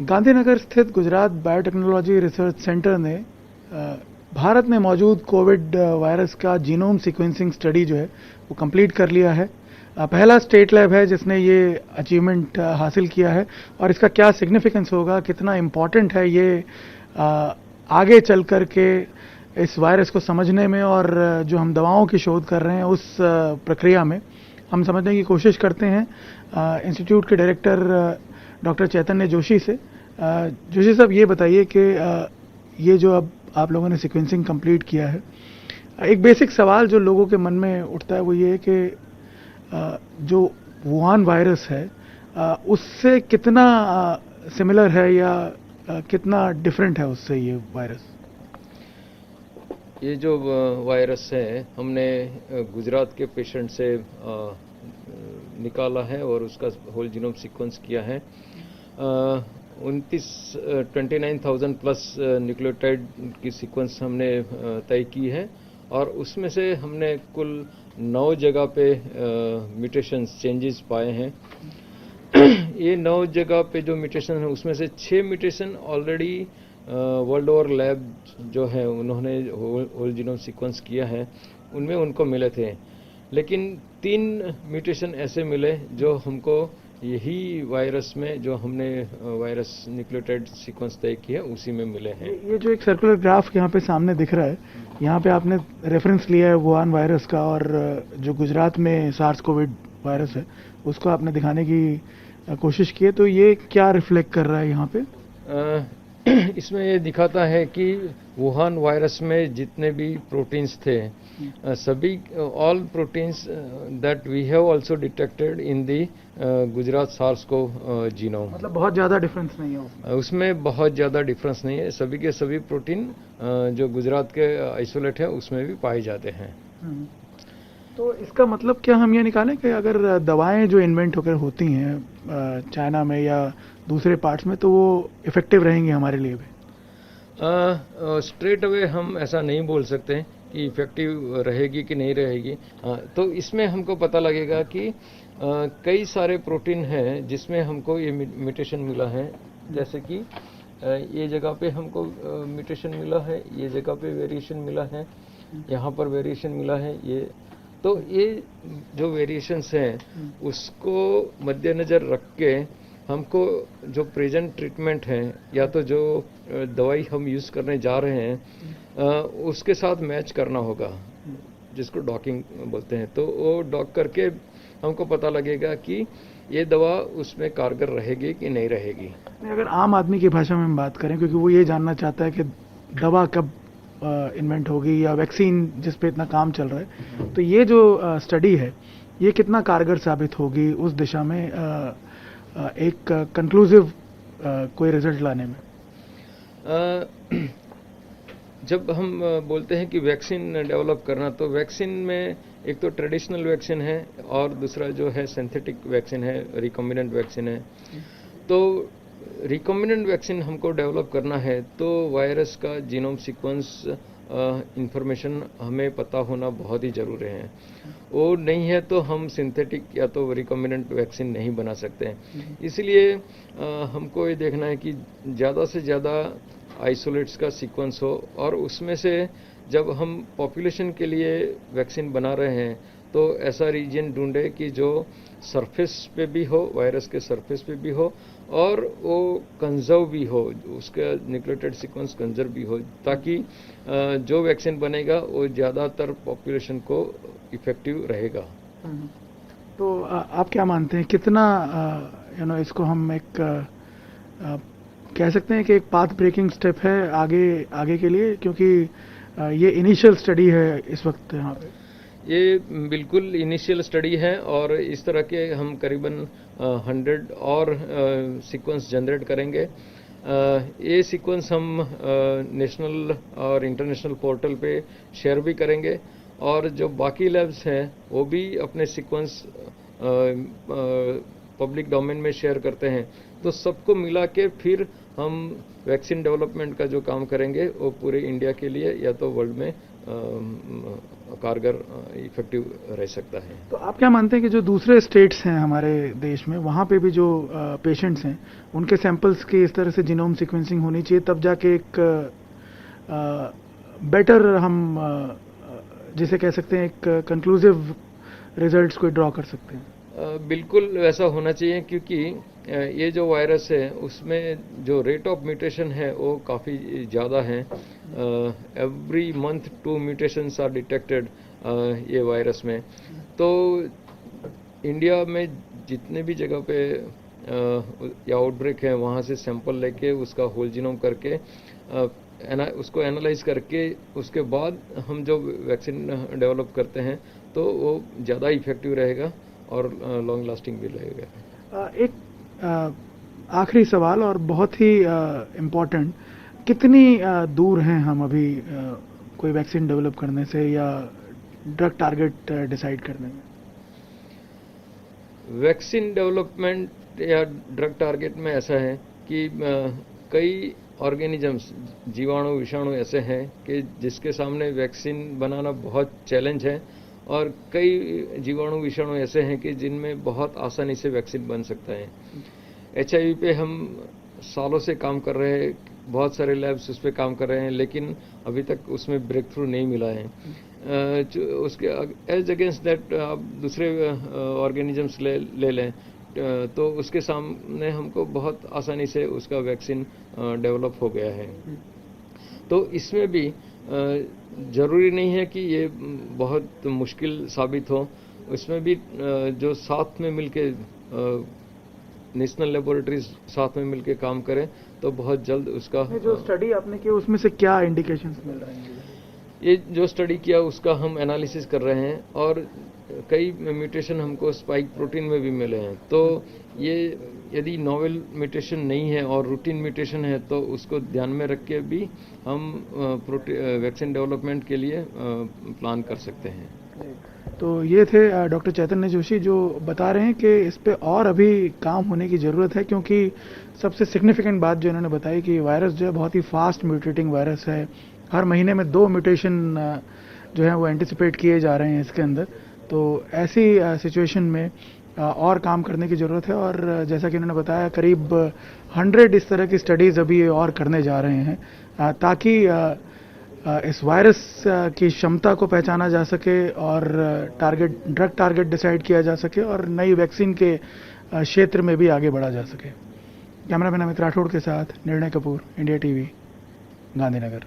गांधीनगर स्थित Gujarat biotechnology research centre ने भारत में मौजूद कोविड वायरस का जीनोम सीक्वेंसिंग स्टडी जो है वो कंप्लीट कर लिया है। पहला स्टेट लैब है जिसने ये अचीवमेंट हासिल किया है और इसका क्या सिग्निफिकेंस होगा, कितना इम्पॉर्टेंट है ये आगे चल कर के इस वायरस को समझने में और जो हम दवाओं की शोध कर रहे हैं उस प्रक्रिया में हम समझने की कोशिश करते हैं इंस्टीट्यूट के डायरेक्टर डॉक्टर चैतन्य जोशी से। जोशी साहब, ये बताइए कि ये जो अब आप लोगों ने सीक्वेंसिंग कंप्लीट किया है, एक बेसिक सवाल जो लोगों के मन में उठता है वो ये है कि जो वुहान वायरस है उससे कितना सिमिलर है या कितना डिफरेंट है उससे ये वायरस? ये जो वायरस है हमने गुजरात के पेशेंट से निकाला है और उसका होल जीनोम सीक्वेंस किया है। 29,000 प्लस न्यूक्लियोटाइड की सीक्वेंस हमने तय की है और उसमें से हमने कुल 9 जगह पे म्यूटेशंस चेंजेस पाए हैं। ये 9 जगह पे जो म्यूटेशन है उसमें से 6 mutation already world over lab जो है उन्होंने होल जीनोम सीक्वेंस किया है, उनमें उनको मिले थे, लेकिन 3 म्यूटेशन ऐसे मिले जो हमको यही वायरस में जो हमने वायरस न्यूक्लियोटाइड सीक्वेंस तय किया उसी में मिले हैं। ये जो एक सर्कुलर ग्राफ यहाँ पे सामने दिख रहा है, यहाँ पे आपने रेफरेंस लिया है वुहान वायरस का और जो गुजरात में सार्स कोविड वायरस है उसको आपने दिखाने की कोशिश की है, तो ये क्या रिफ्लेक्ट कर रहा है यहाँ पे? इसमें ये दिखाता है कि वुहान वायरस में जितने भी प्रोटीन्स थे सभी all proteins that we have also detected in the Gujarat SARS CoV genome. मतलब बहुत ज़्यादा डिफरेंस नहीं है उसमें बहुत ज़्यादा डिफरेंस नहीं है। सभी के सभी प्रोटीन जो गुजरात के आइसोलेट है उसमें भी पाए जाते हैं। तो इसका मतलब क्या हम ये निकालें कि अगर दवाएं जो इन्वेंट होकर होती हैं चाइना में या दूसरे पार्ट्स में तो वो इफेक्टिव रहेंगी हमारे लिए भी? स्ट्रेट अवे हम ऐसा नहीं बोल सकते कि इफेक्टिव रहेगी कि नहीं रहेगी। तो इसमें हमको पता लगेगा कि कई सारे प्रोटीन हैं जिसमें हमको ये म्यूटेशन मिला है, जैसे कि ये जगह पे हमको म्यूटेशन मिला है, ये जगह पे वेरिएशन मिला है, यहाँ पर वेरिएशन मिला है। तो ये जो वेरिएशंस हैं उसको मद्देनज़र रख के हमको जो प्रेजेंट ट्रीटमेंट है या तो जो दवाई हम यूज़ करने जा रहे हैं उसके साथ मैच करना होगा, जिसको डॉकिंग बोलते हैं। तो वो डॉक करके हमको पता लगेगा कि ये दवा उसमें कारगर रहेगी कि नहीं रहेगी। अगर आम आदमी की भाषा में हम बात करें, क्योंकि वो ये जानना चाहता है कि दवा कब इन्वेंट होगी या वैक्सीन जिस पे इतना काम चल रहा है, तो ये जो स्टडी है ये कितना कारगर साबित होगी उस दिशा में एक कंक्लूसिव कोई रिजल्ट लाने में? जब हम बोलते हैं कि वैक्सीन डेवलप करना, तो वैक्सीन में एक तो ट्रेडिशनल वैक्सीन है और दूसरा जो है सिंथेटिक वैक्सीन है, रिकॉम्बिनेंट वैक्सीन है। तो रिकॉम्बिनेंट वैक्सीन हमको डेवलप करना है तो वायरस का जीनोम सीक्वेंस इंफॉर्मेशन हमें पता होना बहुत ही ज़रूरी है। वो नहीं है तो हम सिंथेटिक या तो रिकॉम्बिनेंट वैक्सीन नहीं बना सकते हैं। इसलिए हमको ये देखना है कि ज़्यादा से ज़्यादा आइसोलेट्स का सीक्वेंस हो और उसमें से जब हम पॉपुलेशन के लिए वैक्सीन बना रहे हैं तो ऐसा रीजन ढूंढे कि जो सरफेस पे भी हो, वायरस के सरफेस पे भी हो और वो कंजर्व भी हो, उसका न्यूक्लियोटाइड सीक्वेंस कंजर्व भी हो, ताकि जो वैक्सीन बनेगा वो ज़्यादातर पॉपुलेशन को इफेक्टिव रहेगा। तो आप क्या मानते हैं कितना इसको हम एक कह सकते हैं कि एक पाथ ब्रेकिंग स्टेप है आगे के लिए, क्योंकि ये इनिशियल स्टडी है इस वक्त यहाँ पे? ये बिल्कुल इनिशियल स्टडी है और इस तरह के हम करीबन 100 और सीक्वेंस जनरेट करेंगे। ये सीक्वेंस हम नेशनल और इंटरनेशनल पोर्टल पे शेयर भी करेंगे और जो बाकी लैब्स हैं वो भी अपने सीक्वेंस पब्लिक डोमेन में शेयर करते हैं। तो सबको मिला के फिर हम वैक्सीन डेवलपमेंट का जो काम करेंगे वो पूरे इंडिया के लिए या तो वर्ल्ड में कारगर इफेक्टिव रह सकता है। तो आप क्या मानते हैं कि जो दूसरे स्टेट्स हैं हमारे देश में, वहाँ पे भी जो पेशेंट्स हैं, उनके सैंपल्स की इस तरह से जीनोम सीक्वेंसिंग होनी चाहिए, तब जाके एक बेटर हम जिसे कह सकते हैं एक कंक्लूसिव रिजल्ट्स को ड्रॉ कर सकते हैं? बिल्कुल वैसा होना चाहिए, क्योंकि ये जो वायरस है उसमें जो रेट ऑफ म्यूटेशन है वो काफ़ी ज़्यादा है। Every month 2 mutations are detected ये वायरस में। तो इंडिया में जितने भी जगह पे या आउटब्रेक है वहाँ से सैंपल लेके उसका होल जीनोम करके उसको एनालाइज करके उसके बाद हम जो वैक्सीन डेवलप करते हैं तो वो ज़्यादा इफेक्टिव रहेगा और लॉन्ग लास्टिंग भी रहेगा। एक आखिरी सवाल और बहुत ही इम्पोर्टेंट, कितनी दूर हैं हम अभी कोई वैक्सीन डेवलप करने से या ड्रग टारगेट डिसाइड करने में? वैक्सीन डेवलपमेंट या ड्रग टारगेट में ऐसा है कि कई ऑर्गेनिजम्स, जीवाणु विषाणु ऐसे हैं कि जिसके सामने वैक्सीन बनाना बहुत चैलेंज है, और कई जीवाणु विषाणु ऐसे हैं कि जिनमें बहुत आसानी से वैक्सीन बन सकता है। HIV पे हम सालों से काम कर रहे हैं, बहुत सारे लैब्स उस पर काम कर रहे हैं, लेकिन अभी तक उसमें ब्रेक थ्रू नहीं मिला है। उसके एज अगेंस्ट दैट आप दूसरे ऑर्गेनिजम्स ले लें तो उसके सामने हमको बहुत आसानी से उसका वैक्सीन डेवलप हो गया है। तो इसमें भी जरूरी नहीं है कि ये बहुत मुश्किल साबित हो। इसमें भी जो साथ में मिलके नेशनल लेबोरेटरीज साथ में मिलके काम करें तो बहुत जल्द उसका जो स्टडी आपने की उसमें से क्या इंडिकेशंस मिल रहे हैं? ये जो स्टडी किया उसका हम एनालिसिस कर रहे हैं, और कई म्यूटेशन हमको स्पाइक प्रोटीन में भी मिले हैं। तो ये यदि नोवेल म्यूटेशन नहीं है और रूटीन म्यूटेशन है तो उसको ध्यान में रख के भी हम वैक्सीन डेवलपमेंट के लिए प्लान कर सकते हैं। तो ये थे डॉक्टर चैतन्य जोशी जो बता रहे हैं कि इस पे और अभी काम होने की ज़रूरत है, क्योंकि सबसे सिग्निफिकेंट बात जो इन्होंने बताई कि वायरस जो है बहुत ही फास्ट म्यूटेटिंग वायरस है। हर महीने में 2 म्यूटेशन जो है वो एंटिसिपेट किए जा रहे हैं इसके अंदर। तो ऐसी सिचुएशन में और काम करने की ज़रूरत है, और जैसा कि इन्होंने बताया करीब 100 इस तरह की स्टडीज़ अभी और करने जा रहे हैं ताकि इस वायरस की क्षमता को पहचाना जा सके और ड्रग टारगेट डिसाइड किया जा सके और नई वैक्सीन के क्षेत्र में भी आगे बढ़ा जा सके। कैमरामैन अमित राठौड़ के साथ निर्णय कपूर, इंडिया टीवी, गांधीनगर।